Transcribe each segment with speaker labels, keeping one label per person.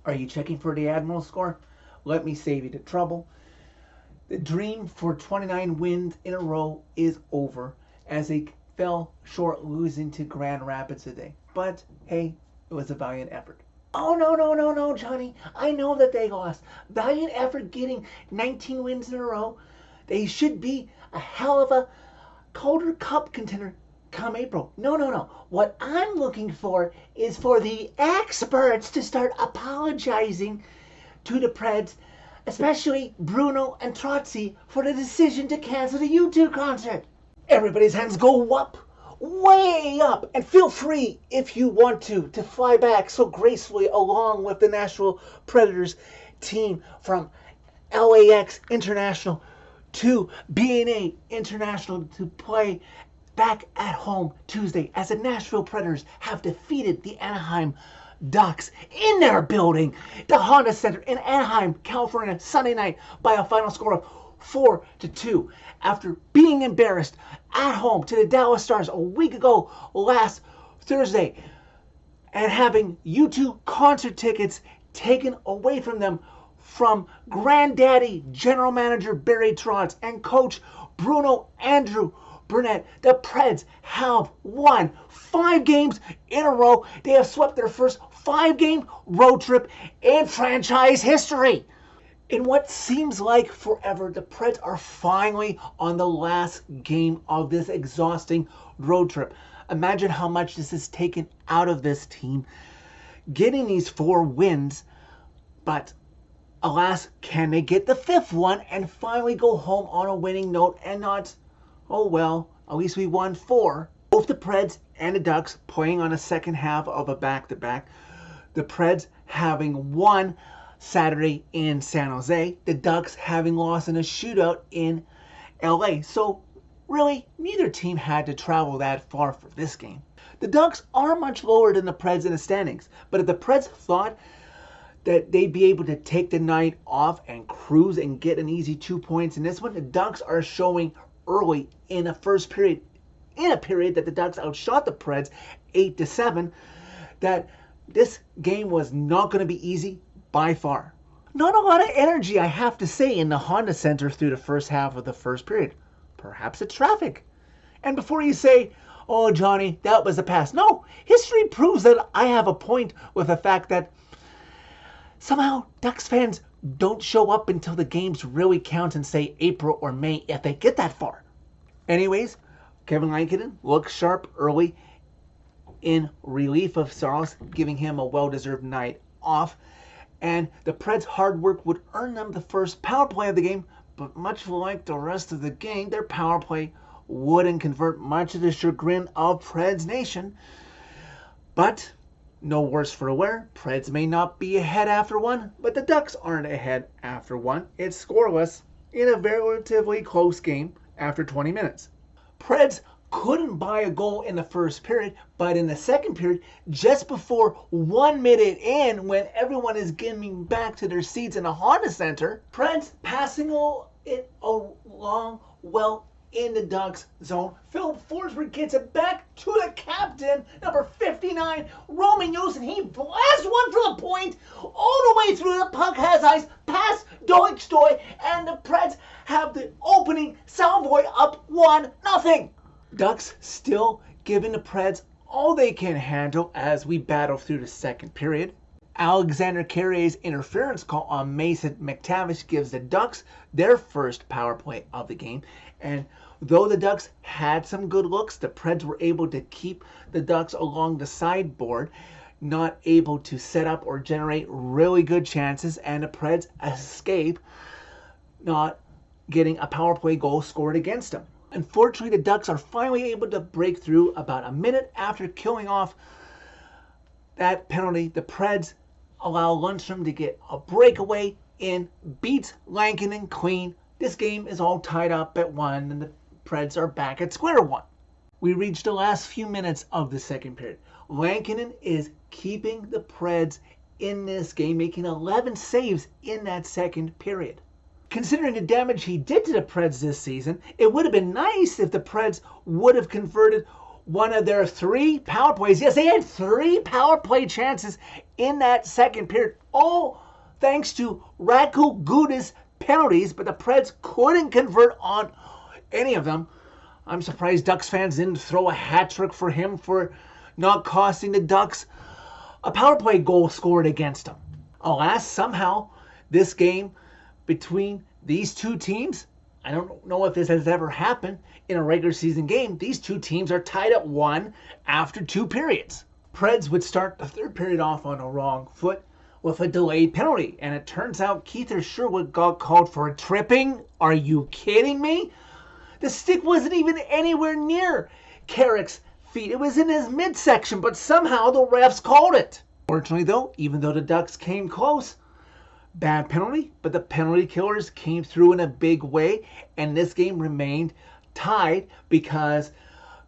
Speaker 1: Are you checking for the Admiral score? Let me save you the trouble. The dream for 29 wins in a row is over as they fell short losing to Grand Rapids today. But hey, it was a valiant effort. Oh, no, Johnny. I know that they lost. Valiant effort getting 19 wins in a row. They should be a hell of a Calder Cup contender come April. No. What I'm looking for is for the experts to start apologizing to the Preds, especially Bruno and Trotzy, for the decision to cancel the U2 concert. Everybody's hands go up, way up, and feel free, if you want to fly back so gracefully along with the Nashville Predators team from LAX International to BNA International to play back at home Tuesday as the Nashville Predators have defeated the Anaheim Ducks in their building, the Honda Center in Anaheim, California, Sunday night by a final score of 4-2 after being embarrassed at home to the Dallas Stars a week ago last Thursday and having U2 concert tickets taken away from them from Granddaddy General Manager Barry Trotz and Coach Bruno Andrew Burnett. The Preds have won 5 games in a row. They have swept their first 5-game road trip in franchise history. In what seems like forever, the Preds are finally on the last game of this exhausting road trip. Imagine how much this has taken out of this team, getting these 4 wins, but alas, can they get the 5th one and finally go home on a winning note and not, oh well, at least we won 4. Both the Preds and the Ducks playing on a second half of a back-to-back. The Preds having won Saturday in San Jose. The Ducks having lost in a shootout in LA. So really, neither team had to travel that far for this game. The Ducks are much lower than the Preds in the standings. But if the Preds thought that they'd be able to take the night off and cruise and get an easy 2 points in this one, the Ducks are showing early in the first period, in a period that the Ducks outshot the Preds 8-7, that this game was not going to be easy by far. Not a lot of energy, I have to say, in the Honda Center through the first half of the first period. Perhaps it's traffic. And before you say, oh, Johnny, that was the past. No, history proves that I have a point with the fact that somehow Ducks fans don't show up until the games really count and say April or May if they get that far. Anyways, Kevin Lankinen looks sharp early in relief of Saros, giving him a well-deserved night off. And the Preds' hard work would earn them the first power play of the game, but much like the rest of the game, their power play wouldn't convert, much to the chagrin of Preds Nation. But no worse for wear. Preds may not be ahead after 1, but the Ducks aren't ahead after 1. It's scoreless in a relatively close game after 20 minutes. Preds couldn't buy a goal in the first period, but in the second period, just before 1 minute in, when everyone is getting back to their seats in the Honda Center, Preds passing it along well in the Ducks zone. Phil Forsberg gets it back to the captain, number 59, Roman Jost, and he blasts one from the point all the way through. The puck has ice past Dolik, and the Preds have the opening salvo up 1-0. Ducks still giving the Preds all they can handle as we battle through the second period. Alexander Carrier's interference call on Mason McTavish gives the Ducks their first power play of the game. And though the Ducks had some good looks, the Preds were able to keep the Ducks along the sideboard, not able to set up or generate really good chances, and the Preds escape not getting a power play goal scored against them. Unfortunately, the Ducks are finally able to break through about a minute after killing off that penalty. The Preds allow Lundstrom to get a breakaway in, beats Lankinen clean. This game is all tied up at 1, and the Preds are back at square 1. We reached the last few minutes of the second period. Lankinen is keeping the Preds in this game, making 11 saves in that second period. Considering the damage he did to the Preds this season, it would have been nice if the Preds would have converted one of their 3 power plays. Yes, they had 3 power play chances in that second period, all thanks to Radko Gudas penalties, but the Preds couldn't convert on any of them. I'm surprised Ducks fans didn't throw a hat trick for him for not costing the Ducks a power play goal scored against them. Alas, somehow, this game between these two teams, I don't know if this has ever happened in a regular season game, these two teams are tied at 1 after 2 periods. Preds would start the third period off on a wrong foot with a delayed penalty, and it turns out Keith Sherwood got called for a tripping. Are you kidding me? The stick wasn't even anywhere near Carrick's feet. It was in his midsection, but somehow the refs called it. Fortunately, though, even though the Ducks came close, bad penalty, but the penalty killers came through in a big way, and this game remained tied because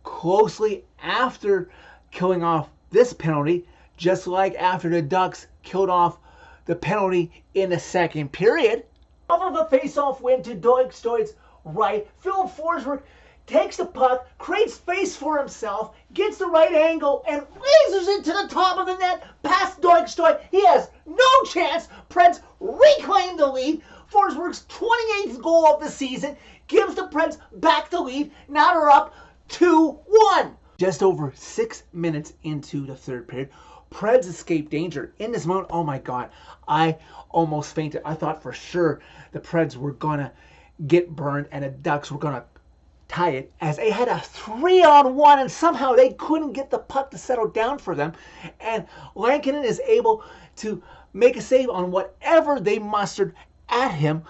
Speaker 1: closely after killing off this penalty, just like after the Ducks killed off the penalty in the second period, off of a face-off win to Doigstoy's right, Philip Forsberg takes the puck, creates space for himself, gets the right angle, and lasers it to the top of the net past Doigstoy. He has no chance. Preds reclaim the lead. Forsberg's 28th goal of the season gives the Preds back the lead. Now they're up 2-1. Just over 6 minutes into the third period, Preds escape danger. In this moment, oh my God, I almost fainted. I thought for sure the Preds were going to get burned and the Ducks were going to tie it, as they had a 3-on-1 and somehow they couldn't get the puck to settle down for them. And Lankinen is able to make a save on whatever they mustered at him.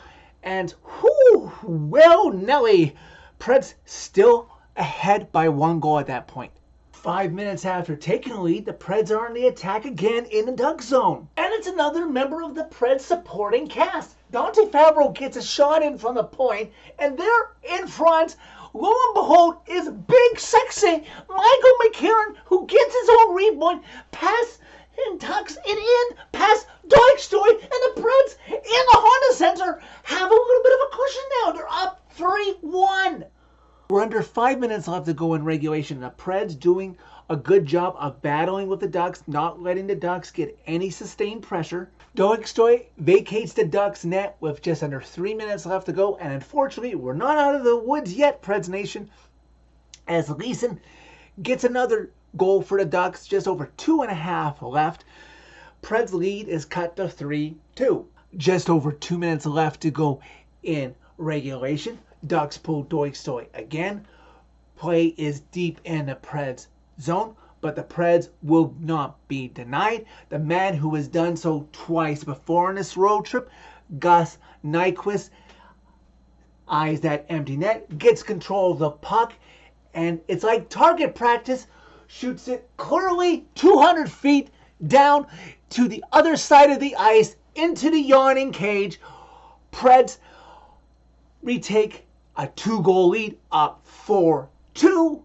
Speaker 1: And whoo, well, Nelly, Preds still ahead by 1 goal at that point. 5 minutes after taking the lead, the Preds are on the attack again in the Duck zone. And it's another member of the Preds supporting cast. Dante Fabro gets a shot in from the point, and there in front, lo and behold, is big, sexy Michael McCarron, who gets his own rebound, pass and tucks it in past Doigstoy, and the Preds in the Honda Center have a little bit of a cushion now. They're up 3-1. We're under 5 minutes left to go in regulation. The Preds doing a good job of battling with the Ducks, not letting the Ducks get any sustained pressure. Doigstoy vacates the Ducks net with just under 3 minutes left to go, and unfortunately, we're not out of the woods yet, Preds Nation, as Leeson gets another goal for the Ducks, just over 2.5 left. Preds lead is cut to 3-2. Just over 2 minutes left to go in regulation. Ducks pull Doigstoy again. Play is deep in the Preds zone, but the Preds will not be denied. The man who has done so twice before on this road trip, Gus Nyquist, eyes that empty net, gets control of the puck, and it's like target practice, shoots it clearly 200 feet down to the other side of the ice into the yawning cage. Preds retake a 2-goal lead, up 4-2.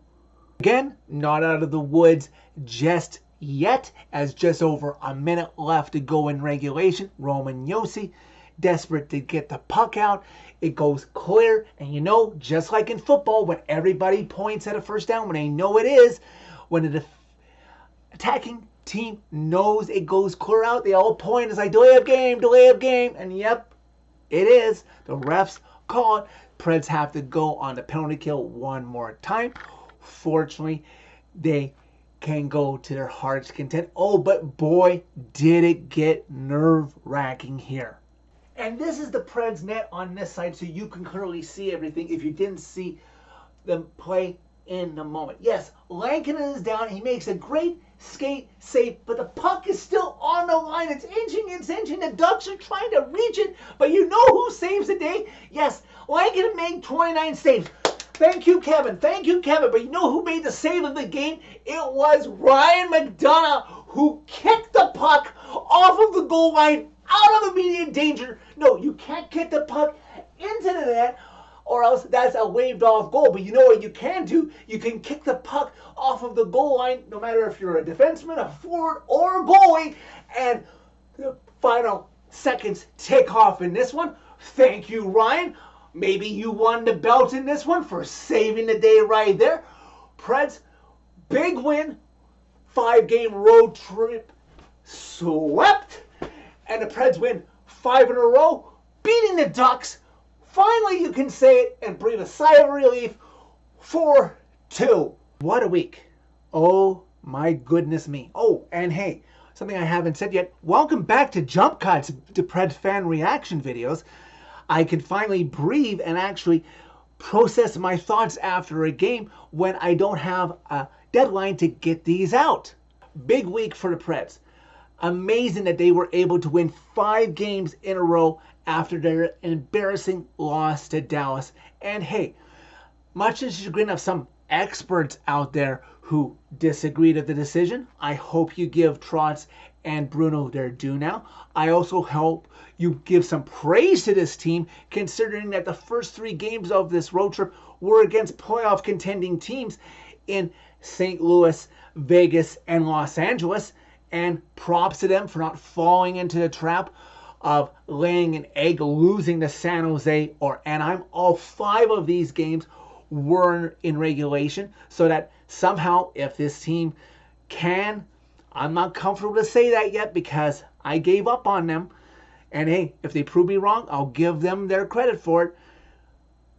Speaker 1: Again, not out of the woods just yet, as just over a minute left to go in regulation. Roman Josi, desperate to get the puck out. It goes clear, and you know, just like in football, when everybody points at a first down, when they know it is, when the attacking team knows it goes clear out, they all point. It's like, delay of game, and yep, it is. The refs call it. Preds have to go on the penalty kill one more time. Fortunately, they can go to their heart's content. Oh, but boy, did it get nerve-wracking here. And this is the Preds net on this side, so you can clearly see everything if you didn't see them play in the moment. Yes, Lankinen is down. He makes a great skate save, but the puck is still on the line. It's inching. The Ducks are trying to reach it, but you know who saves the day? Yes, Lankinen made 29 saves. Thank you, Kevin. But you know who made the save of the game? It was Ryan McDonough, who kicked the puck off of the goal line out of immediate danger. No, you can't kick the puck into the net, or else that's a waved off goal. But you know what you can do? You can kick the puck off of the goal line, no matter if you're a defenseman, a forward, or a goalie, and the final seconds tick off in this one. Thank you, Ryan. Maybe you won the belt in this one for saving the day right there. Preds Big win, 5-game road trip, swept, and the Preds win 5 in a row, beating the Ducks. Finally, you can say it and breathe a sigh of relief. 4-2. What a week. Oh my goodness me. Oh, and hey, something I haven't said yet. Welcome back to Jump Cuts, to Preds fan reaction videos. I can finally breathe and actually process my thoughts after a game when I don't have a deadline to get these out. Big week for the Preds. Amazing that they were able to win 5 games in a row after their embarrassing loss to Dallas. And hey, much to the chagrin of some experts out there who disagreed with the decision, I hope you give Trotz and Bruno their due now. I also hope you give some praise to this team, considering that the first 3 games of this road trip were against playoff contending teams in St. Louis, Vegas, and Los Angeles. And props to them for not falling into the trap of laying an egg, losing to San Jose or Anaheim. All 5 of these games were in regulation, so that somehow if this team can, I'm not comfortable to say that yet because I gave up on them. And hey, if they prove me wrong, I'll give them their credit for it.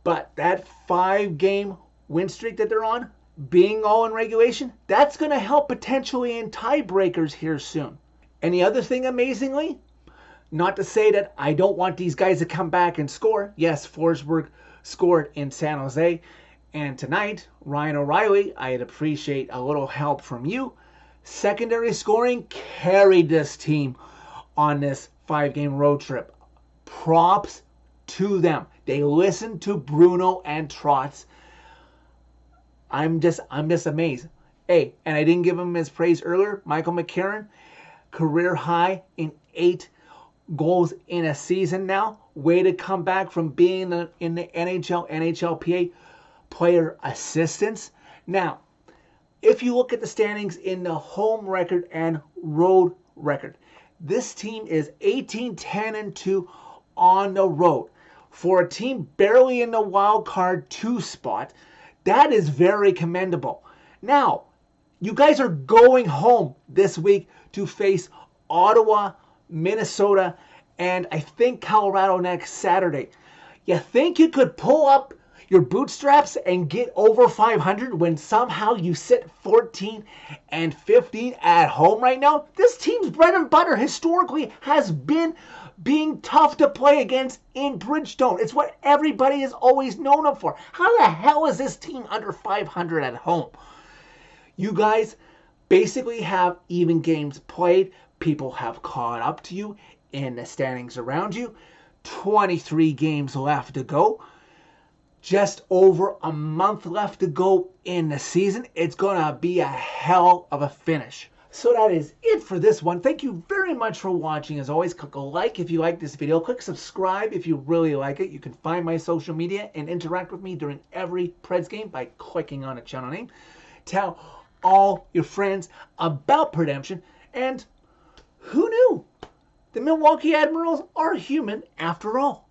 Speaker 1: But that 5-game win streak that they're on, being all in regulation, that's going to help potentially in tiebreakers here soon. And the other thing, amazingly, not to say that I don't want these guys to come back and score. Yes, Forsberg scored in San Jose. And tonight, Ryan O'Reilly, I'd appreciate a little help from you. Secondary scoring carried this team on this 5-game road trip. Props to them. They listened to Bruno and Trotz. I'm just amazed. Hey, and I didn't give him his praise earlier. Michael McCarron, career high in 8 goals in a season now. Way to come back from being in the NHL, NHLPA player assistants. Now, if you look at the standings in the home record and road record, this team is 18-10-2 on the road. For a team barely in the wild card 2 spot, that is very commendable. Now, you guys are going home this week to face Ottawa, Minnesota, and I think Colorado next Saturday. You think you could pull up your bootstraps and get over 500 when somehow you sit 14-15 at home right now? This team's bread and butter historically has been being tough to play against in Bridgestone. It's what everybody has always known them for. How the hell is this team under 500 at home? You guys basically have even games played. People have caught up to you in the standings around you. 23 games left to go. Just over a month left to go in the season. It's going to be a hell of a finish. So that is it for this one. Thank you very much for watching. As always, click a like if you like this video. Click subscribe if you really like it. You can find my social media and interact with me during every Preds game by clicking on a channel name. Tell all your friends about Predemption. And who knew? The Milwaukee Admirals are human after all.